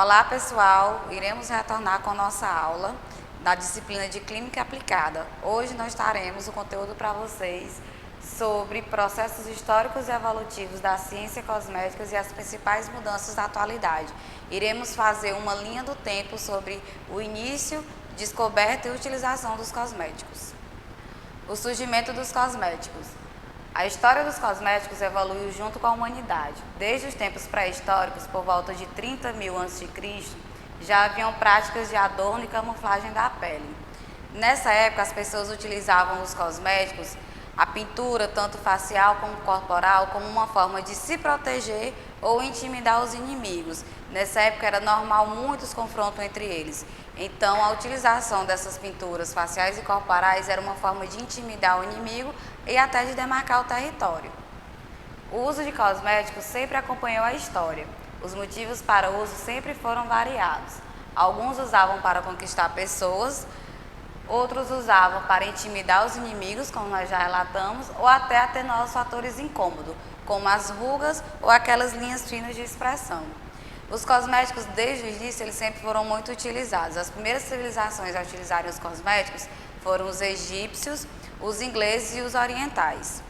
Olá pessoal, iremos retornar com nossa aula da disciplina de Clínica Aplicada. Hoje nós traremos o conteúdo para vocês sobre processos históricos e evolutivos da ciência cosméticas e as principais mudanças da atualidade. Iremos fazer uma linha do tempo sobre o início, descoberta e utilização dos cosméticos. O surgimento dos cosméticos. A história dos cosméticos evoluiu junto com a humanidade. Desde os tempos pré-históricos, por volta de 30.000 a.C., já haviam práticas de adorno e camuflagem da pele. Nessa época, as pessoas utilizavam os cosméticos, a pintura, tanto facial como corporal, como uma forma de se proteger ou intimidar os inimigos. Nessa época era normal muitos confrontos entre eles. Então, a utilização dessas pinturas faciais e corporais era uma forma de intimidar o inimigo e até de demarcar o território. O uso de cosméticos sempre acompanhou a história. Os motivos para o uso sempre foram variados. Alguns usavam para conquistar pessoas, outros usavam para intimidar os inimigos, como nós já relatamos, ou até atenuar os fatores incômodos, como as rugas ou aquelas linhas finas de expressão. Os cosméticos, desde o início, eles sempre foram muito utilizados. As primeiras civilizações a utilizarem os cosméticos foram os egípcios, os ingleses e os orientais.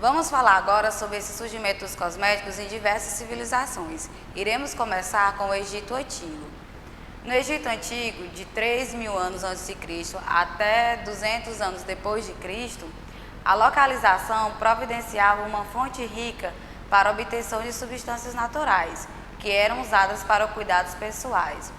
Vamos falar agora sobre esse surgimento dos cosméticos em diversas civilizações. Iremos começar com o Egito Antigo. No Egito Antigo, de 3.000 anos antes de Cristo até 200 anos depois de Cristo, a localização providenciava uma fonte rica para a obtenção de substâncias naturais, que eram usadas para cuidados pessoais.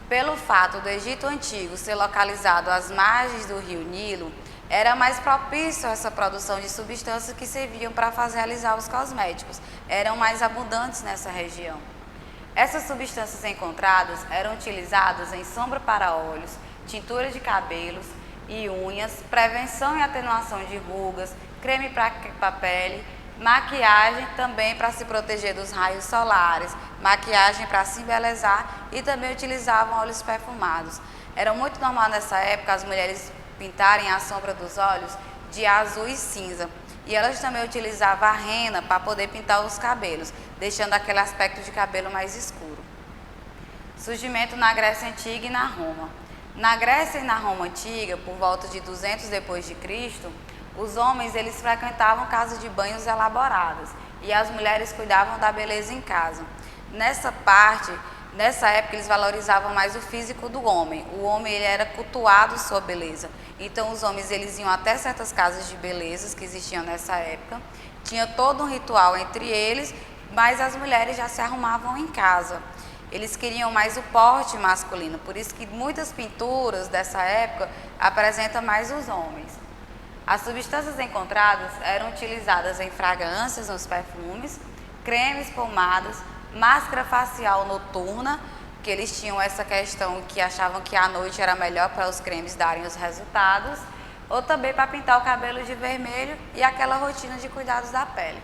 Pelo fato do Egito Antigo ser localizado às margens do rio Nilo, era mais propício a essa produção de substâncias que serviam para realizar os cosméticos, eram mais abundantes nessa região. Essas substâncias encontradas eram utilizadas em sombra para olhos, tintura de cabelos e unhas, prevenção e atenuação de rugas, creme para pele, maquiagem também para se proteger dos raios solares, maquiagem para se embelezar e também utilizavam óleos perfumados. Era muito normal nessa época as mulheres pintarem a sombra dos olhos de azul e cinza. E elas também utilizavam a rena para poder pintar os cabelos, deixando aquele aspecto de cabelo mais escuro. Surgimento na Grécia Antiga e na Roma. Na Grécia e na Roma Antiga, por volta de 200 depois de Cristo, os homens eles frequentavam casas de banhos elaboradas e as mulheres cuidavam da beleza em casa. Nessa época eles valorizavam mais o físico do homem. O homem ele era cultuado sua beleza. Então os homens eles iam até certas casas de belezas que existiam nessa época. Tinha todo um ritual entre eles, mas as mulheres já se arrumavam em casa. Eles queriam mais o porte masculino, por isso que muitas pinturas dessa época apresentam mais os homens. As substâncias encontradas eram utilizadas em fragrâncias, nos perfumes, cremes, pomadas, máscara facial noturna, que eles tinham essa questão que achavam que à noite era melhor para os cremes darem os resultados, ou também para pintar o cabelo de vermelho e aquela rotina de cuidados da pele.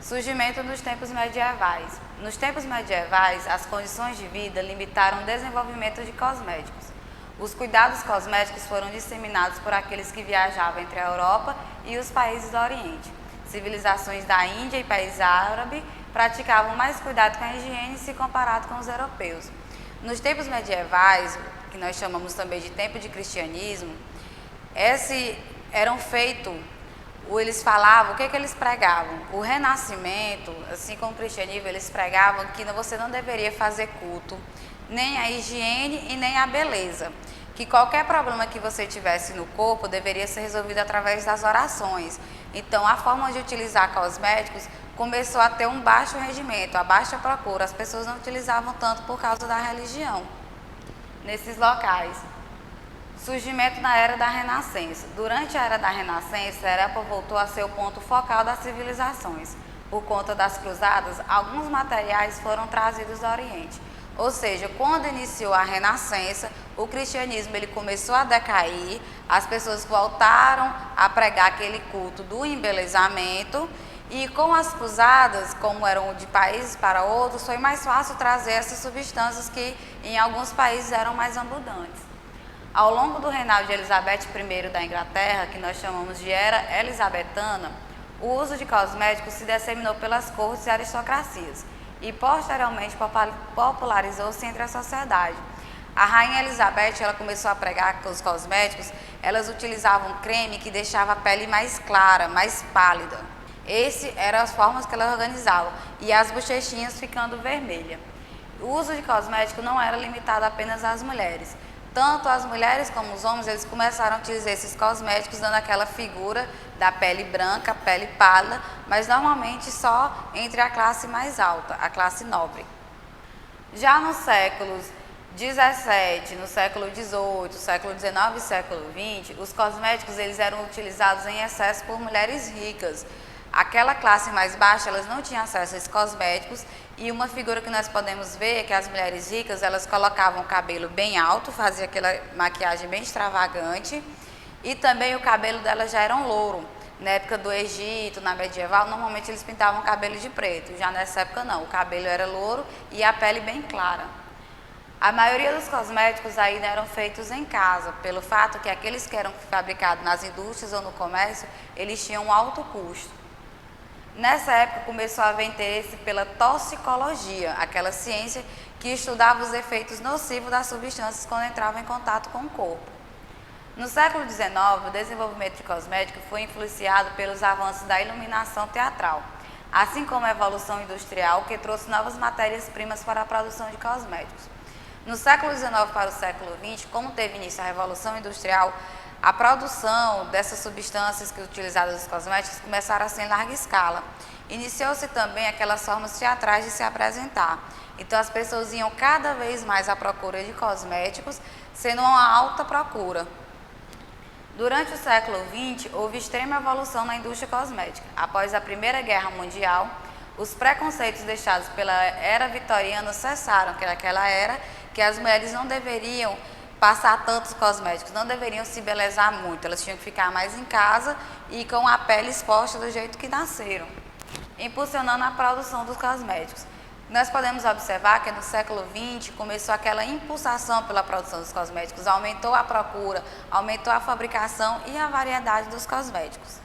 Surgimento nos tempos medievais. Nos tempos medievais, as condições de vida limitaram o desenvolvimento de cosméticos. Os cuidados cosméticos foram disseminados por aqueles que viajavam entre a Europa e os países do Oriente. Civilizações da Índia e países árabes praticavam mais cuidado com a higiene se comparado com os europeus. Nos tempos medievais, que nós chamamos também de tempo de cristianismo, eles falavam, o que eles pregavam? O renascimento, assim como o cristianismo, eles pregavam que você não deveria fazer culto, nem a higiene e nem a beleza. Que qualquer problema que você tivesse no corpo deveria ser resolvido através das orações. Então, a forma de utilizar cosméticos começou a ter um baixo rendimento, a baixa procura. As pessoas não utilizavam tanto por causa da religião nesses locais. Surgimento na Era da Renascença. Durante a Era da Renascença, a Europa voltou a ser o ponto focal das civilizações. Por conta das cruzadas, alguns materiais foram trazidos do Oriente. Ou seja, quando iniciou a Renascença, o cristianismo ele começou a decair, as pessoas voltaram a pregar aquele culto do embelezamento e com as cruzadas, como eram de países para outros, foi mais fácil trazer essas substâncias que em alguns países eram mais abundantes. Ao longo do reinado de Elizabeth I da Inglaterra, que nós chamamos de Era Elizabetana, o uso de cosméticos se disseminou pelas cortes e aristocracias. e posteriormente popularizou-se entre a sociedade. A Rainha Elizabeth, ela começou a pregar que os cosméticos, elas utilizavam creme que deixava a pele mais clara, mais pálida. Essas eram as formas que ela organizava, e as bochechinhas ficando vermelhas. O uso de cosmético não era limitado apenas às mulheres. Tanto as mulheres como os homens, eles começaram a utilizar esses cosméticos, dando aquela figura da pele branca, pele pálida, mas normalmente só entre a classe mais alta, a classe nobre. Já nos séculos 17, no século 18, século 19 e século 20, os cosméticos eles eram utilizados em excesso por mulheres ricas. Aquela classe mais baixa, elas não tinham acesso a esses cosméticos, e uma figura que nós podemos ver é que as mulheres ricas, elas colocavam o cabelo bem alto, faziam aquela maquiagem bem extravagante, e também o cabelo delas já era louro. Na época do Egito, na medieval, normalmente eles pintavam o cabelo de preto, já nessa época não, o cabelo era louro e a pele bem clara. A maioria dos cosméticos ainda eram feitos em casa, pelo fato que aqueles que eram fabricados nas indústrias ou no comércio, eles tinham um alto custo. Nessa época começou a haver interesse pela toxicologia, aquela ciência que estudava os efeitos nocivos das substâncias quando entravam em contato com o corpo. No século XIX, o desenvolvimento de cosméticos foi influenciado pelos avanços da iluminação teatral, assim como a evolução industrial, que trouxe novas matérias-primas para a produção de cosméticos. No século XIX para o século XX, como teve início a Revolução Industrial, a produção dessas substâncias que utilizadas nos cosméticos começaram a ser em larga escala. Iniciou-se também aquelas formas teatrais de se apresentar. Então as pessoas iam cada vez mais à procura de cosméticos, sendo uma alta procura. Durante o século XX, houve extrema evolução na indústria cosmética. Após a Primeira Guerra Mundial, os preconceitos deixados pela era vitoriana cessaram, que era aquela era que as mulheres não deveriam passar tantos cosméticos, não deveriam se embelezar muito, elas tinham que ficar mais em casa e com a pele exposta do jeito que nasceram, impulsionando a produção dos cosméticos. Nós podemos observar que no século XX começou aquela impulsação pela produção dos cosméticos, aumentou a procura, aumentou a fabricação e a variedade dos cosméticos.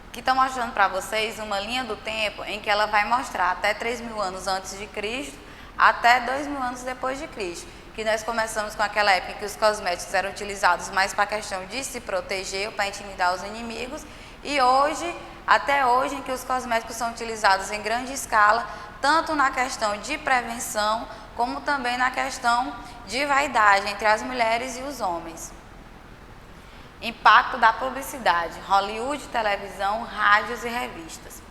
Aqui estou mostrando para vocês uma linha do tempo em que ela vai mostrar até 3.000 anos antes de Cristo até 2.000 anos depois de Cristo, que nós começamos com aquela época em que os cosméticos eram utilizados mais para a questão de se proteger, para intimidar os inimigos, e hoje, até hoje, em que os cosméticos são utilizados em grande escala, tanto na questão de prevenção, como também na questão de vaidade entre as mulheres e os homens. Impacto da publicidade, Hollywood, televisão, rádios e revistas.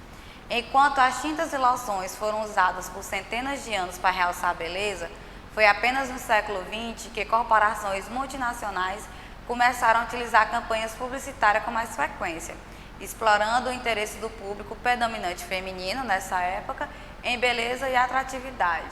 Enquanto as tintas e loções foram usadas por centenas de anos para realçar a beleza, foi apenas no século XX que corporações multinacionais começaram a utilizar campanhas publicitárias com mais frequência, explorando o interesse do público predominante feminino nessa época em beleza e atratividade.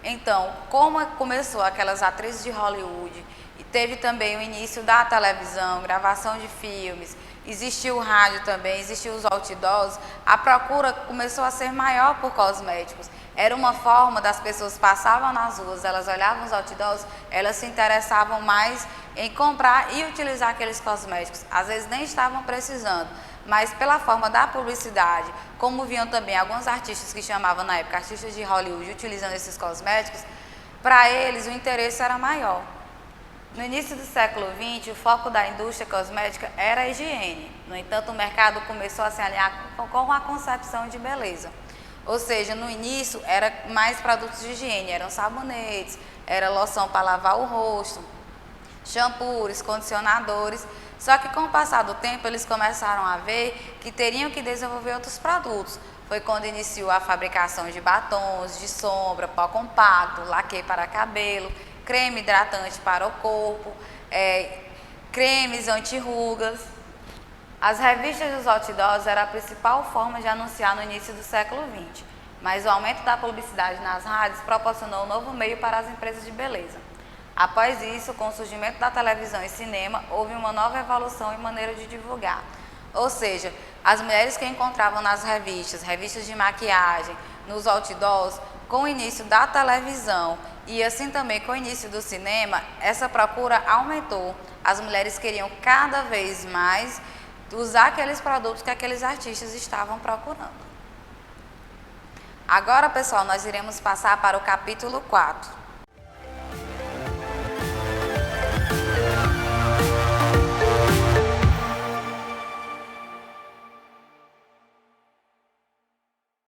Então, como começou aquelas atrizes de Hollywood, e teve também o início da televisão, gravação de filmes, existiu o rádio também, existiu os outdoors, a procura começou a ser maior por cosméticos. Era uma forma das pessoas passavam nas ruas, elas olhavam os outdoors, elas se interessavam mais em comprar e utilizar aqueles cosméticos. Às vezes nem estavam precisando, mas pela forma da publicidade, como viam também alguns artistas que chamavam na época artistas de Hollywood utilizando esses cosméticos, para eles o interesse era maior. No início do século XX, o foco da indústria cosmética era a higiene. No entanto, o mercado começou a se alinhar com a concepção de beleza. Ou seja, no início, era mais produtos de higiene, eram sabonetes, era loção para lavar o rosto, shampoos, condicionadores. Só que com o passar do tempo, eles começaram a ver que teriam que desenvolver outros produtos. Foi quando iniciou a fabricação de batons, de sombra, pó compacto, laque para cabelo, creme hidratante para o corpo, cremes anti-rugas. As revistas e os outdoors eram a principal forma de anunciar no início do século XX, mas o aumento da publicidade nas rádios proporcionou um novo meio para as empresas de beleza. Após isso, com o surgimento da televisão e cinema, houve uma nova evolução em maneira de divulgar. Ou seja, as mulheres que encontravam nas revistas de maquiagem, nos outdoors, com o início da televisão e assim também com o início do cinema, essa procura aumentou. As mulheres queriam cada vez mais usar aqueles produtos que aqueles artistas estavam procurando. Agora, pessoal, nós iremos passar para o capítulo 4.